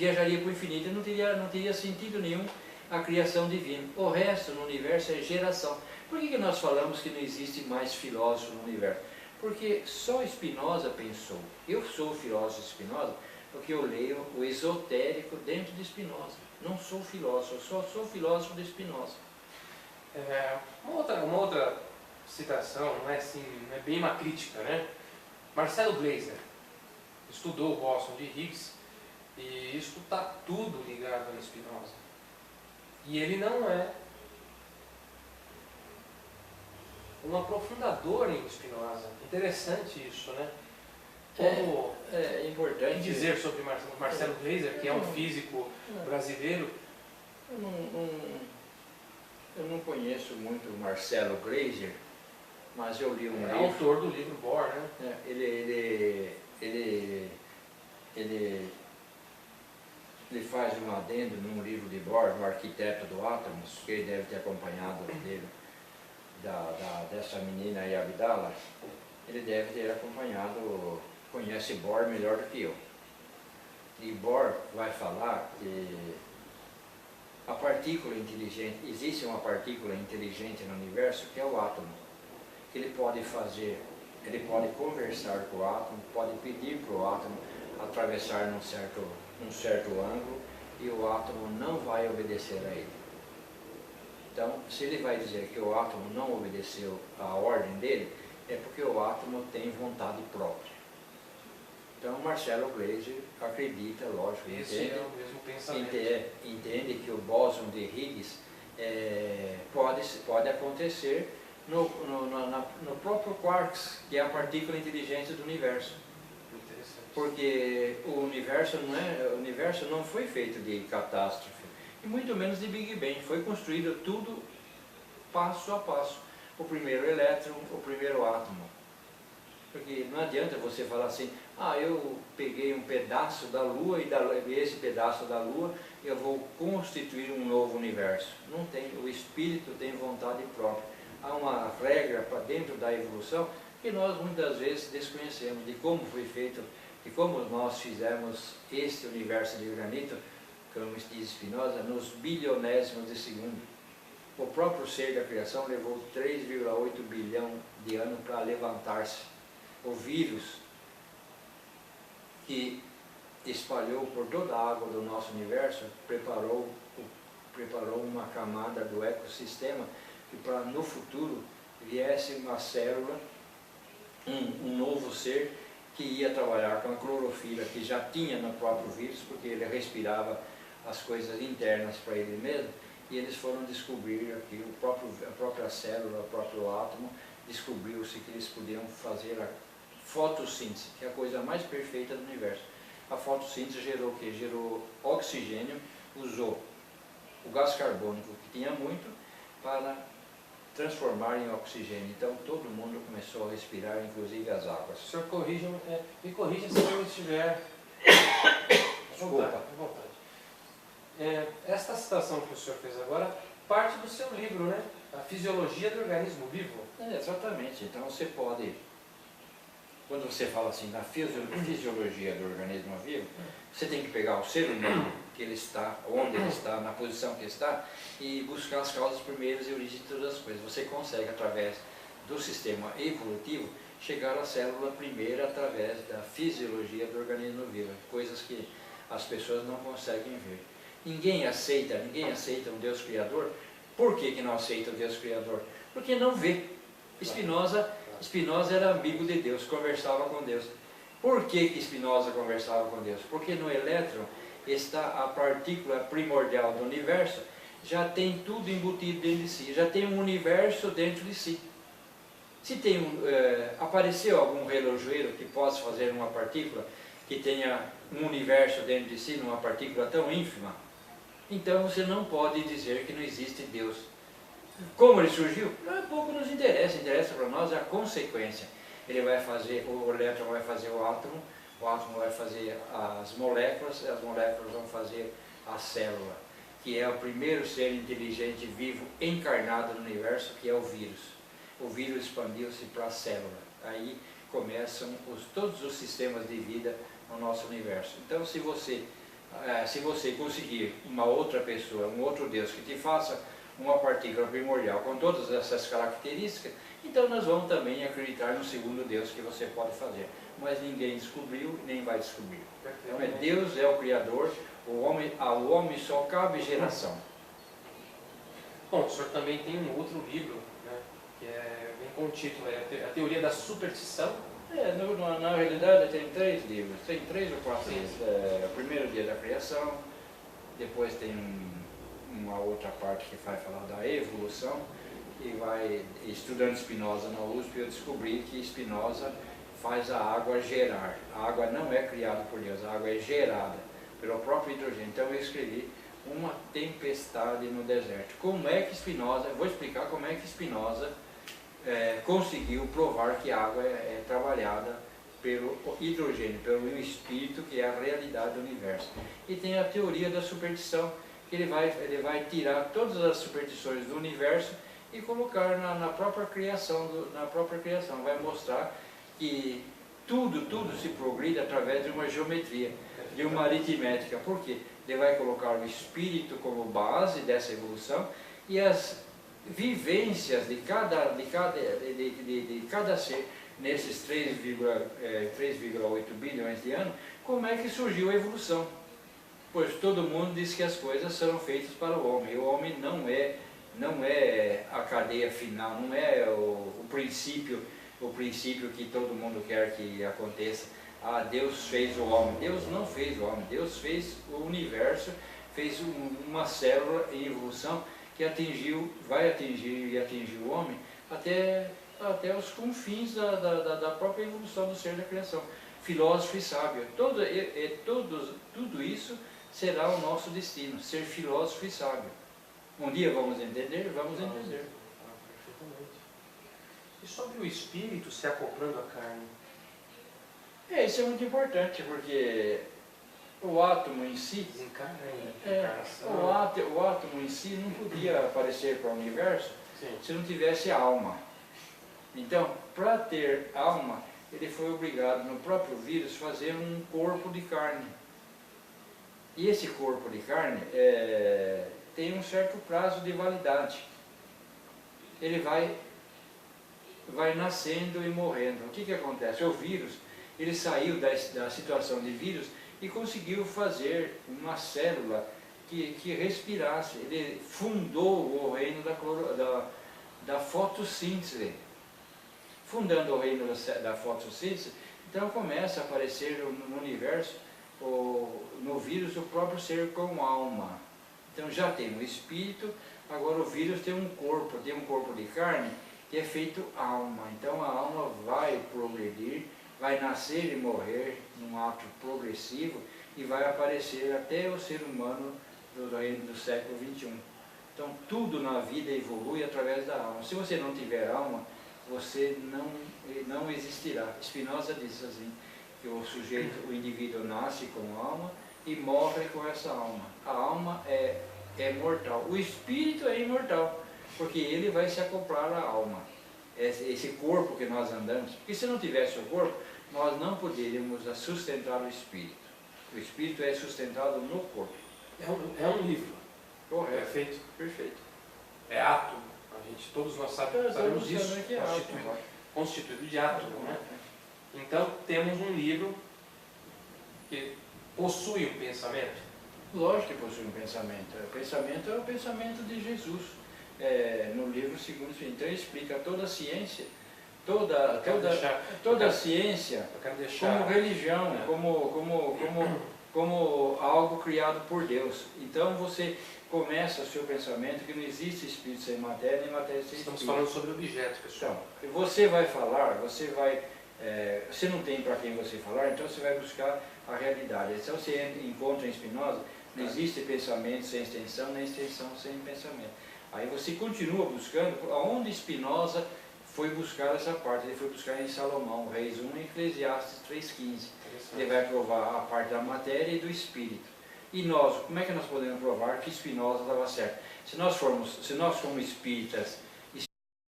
viajaria para o infinito e não teria sentido nenhum a criação divina. O resto no universo é geração. Por que nós falamos que não existe mais filósofo no universo? Porque só Spinoza pensou. Eu sou o filósofo de Spinoza porque eu leio o esotérico dentro de Spinoza. Não sou filósofo, eu só sou filósofo de Spinoza. Uma outra citação, não é assim, não é bem uma crítica, né? Marcelo Gleiser estudou o bóson de Higgs e isso está tudo ligado a Spinoza. E ele não é um aprofundador em Spinoza. Interessante isso, né? Como é importante dizer sobre Marcelo Gleiser, que é um físico brasileiro? Eu não conheço muito o Marcelo Gleiser, mas eu li um livro. É autor do livro Bohr, né? Ele faz um adendo num livro de Bohr, do Arquiteto do Átomos, que ele deve ter acompanhado dele, dessa menina aí, Abdala. Ele deve ter acompanhado, conhece Bohr melhor do que eu. E Bohr vai falar que a partícula inteligente, existe uma partícula inteligente no universo que é o átomo. Ele pode conversar com o átomo, pode pedir para o átomo atravessar num certo ângulo e o átomo não vai obedecer a ele. Então, se ele vai dizer que o átomo não obedeceu à ordem dele, é porque o átomo tem vontade própria. Então, Marcelo Gleiser acredita, lógico, esse é o mesmo pensamento. Entende que o bóson de Higgs pode acontecer no próprio quarks, que é a partícula inteligente do universo. Porque o universo não foi feito de catástrofe, e muito menos de Big Bang. Foi construído tudo passo a passo. O primeiro elétron, o primeiro átomo. Porque não adianta você falar assim, eu peguei um pedaço da Lua e esse pedaço da Lua eu vou constituir um novo universo. Não tem, o espírito tem vontade própria. Há uma regra para dentro da evolução que nós muitas vezes desconhecemos, de como foi feito, de como nós fizemos este universo de granito, como diz Spinoza, nos bilionésimos de segundo. O próprio ser da criação levou 3,8 bilhão de anos para levantar-se. O vírus que espalhou por toda a água do nosso universo preparou uma camada do ecossistema que para no futuro viesse uma célula, um novo ser que ia trabalhar com a clorofila que já tinha no próprio vírus, porque ele respirava as coisas internas para ele mesmo, e eles foram descobrir que a própria célula, o próprio átomo, descobriu-se que eles podiam fazer a fotossíntese, que é a coisa mais perfeita do universo. A fotossíntese gerou o quê? Gerou oxigênio, usou o gás carbônico, que tinha muito, para transformar em oxigênio. Então todo mundo começou a respirar, inclusive as águas. O senhor me corrija se eu estiver... Desculpa. À vontade. Esta citação que o senhor fez agora parte do seu livro, né? A Fisiologia do Organismo Vivo. Exatamente. Então você pode... Quando você fala assim da fisiologia do organismo vivo, você tem que pegar o ser humano, que ele está, onde ele está, na posição que está, e buscar as causas primeiras e origem de todas as coisas. Você consegue, através do sistema evolutivo, chegar à célula primeira através da fisiologia do organismo vivo, coisas que as pessoas não conseguem ver. Ninguém aceita um Deus Criador. Por que não aceita o Deus Criador? Porque não vê. Spinoza era amigo de Deus, conversava com Deus. Por que Spinoza conversava com Deus? Porque no elétron está a partícula primordial do universo, já tem tudo embutido dentro de si, já tem um universo dentro de si. Se apareceu algum relojoeiro que possa fazer uma partícula que tenha um universo dentro de si, numa partícula tão ínfima, então você não pode dizer que não existe Deus. Como ele surgiu? Pouco nos interessa para nós a consequência. Ele vai fazer, o elétron vai fazer o átomo vai fazer as moléculas vão fazer a célula, que é o primeiro ser inteligente vivo encarnado no universo, que é o vírus. O vírus expandiu-se para a célula. Aí começam todos os sistemas de vida no nosso universo. Então, se você se você conseguir uma outra pessoa, um outro Deus que te faça uma partícula primordial com todas essas características, então nós vamos também acreditar no segundo Deus que você pode fazer. Mas ninguém descobriu, nem vai descobrir. Então Deus é o Criador, ao homem só cabe geração. Bom, o senhor também tem um outro livro, né, que vem com o título, A Teoria da Superstição. Na realidade tem 3 livros, tem 3 ou 4 livros. O primeiro dia da criação, depois tem uma outra parte que vai falar da evolução, e estudando Spinoza na USP, eu descobri que Spinoza faz a água gerar. A água não é criada por Deus, a água é gerada pelo próprio hidrogênio. Então eu escrevi Uma Tempestade no Deserto. Como é que Spinoza, vou explicar como é que Spinoza conseguiu provar que a água é trabalhada pelo hidrogênio, pelo espírito, que é a realidade do universo. E tem a teoria da superstição, que ele vai tirar todas as superstições do universo e colocar na própria criação, vai mostrar que tudo se progride através de uma geometria, de uma aritmética. Por quê? Ele vai colocar o espírito como base dessa evolução e as vivências de cada ser nesses 3,8 bilhões de anos, como é que surgiu a evolução. Pois todo mundo diz que as coisas serão feitas para o homem, e o homem não é a cadeia final, não é o princípio que todo mundo quer que aconteça. Deus fez o homem. Deus não fez o homem, Deus fez o universo, fez uma célula em evolução que vai atingir o homem até os confins da própria evolução do ser da criação. Filósofo e sábio, tudo isso será o nosso destino, ser filósofo e sábio. Um dia vamos entender, vamos entender. Perfeitamente. E sobre o espírito se acoplando à carne? Isso é muito importante, porque o átomo em si, o átomo em si não podia aparecer para o universo se não tivesse alma. Então, para ter alma, ele foi obrigado no próprio vírus fazer um corpo de carne. E esse corpo de carne tem um certo prazo de validade. Ele vai nascendo e morrendo. O que acontece? O vírus, ele saiu da situação de vírus e conseguiu fazer uma célula que respirasse. Ele fundou o reino da fotossíntese. Fundando o reino da fotossíntese, então começa a aparecer no universo, no vírus, o próprio ser com alma. Então já tem o espírito, agora o vírus tem um corpo de carne que é feito alma. Então a alma vai progredir, vai nascer e morrer num ato progressivo e vai aparecer até o ser humano do reino do século XXI. Então tudo na vida evolui através da alma. Se você não tiver alma, você não existirá. Spinoza diz assim, que o indivíduo nasce com alma e morre com essa alma. A alma é mortal. O espírito é imortal, porque ele vai se acoplar à alma. Esse corpo que nós andamos, porque se não tivesse o corpo, nós não poderíamos sustentar o espírito. O espírito é sustentado no corpo. É um livro. Correto. Perfeito. É átomo. Todos nós sabemos disso, constituído de átomo, né? Então temos um livro que possui um pensamento. Lógico que possui um pensamento. O pensamento é o pensamento de Jesus. No livro segundo, então ele explica toda a ciência, toda a ciência como religião, como algo criado por Deus. Então você começa o seu pensamento que não existe espírito sem matéria, nem matéria sem espírito. Estamos falando sobre objetos, pessoal. Então, você vai falar, você não tem para quem você falar, então você vai buscar a realidade. Então você encontra em Spinoza, não existe pensamento sem extensão, nem extensão sem pensamento. Aí você continua buscando, aonde Spinoza foi buscar essa parte, ele foi buscar em Salomão, Reis 1 e Eclesiastes 3,15. Ele vai provar a parte da matéria e do espírito. E nós, como é que nós podemos provar que Spinoza estava certo? Se nós como espíritas,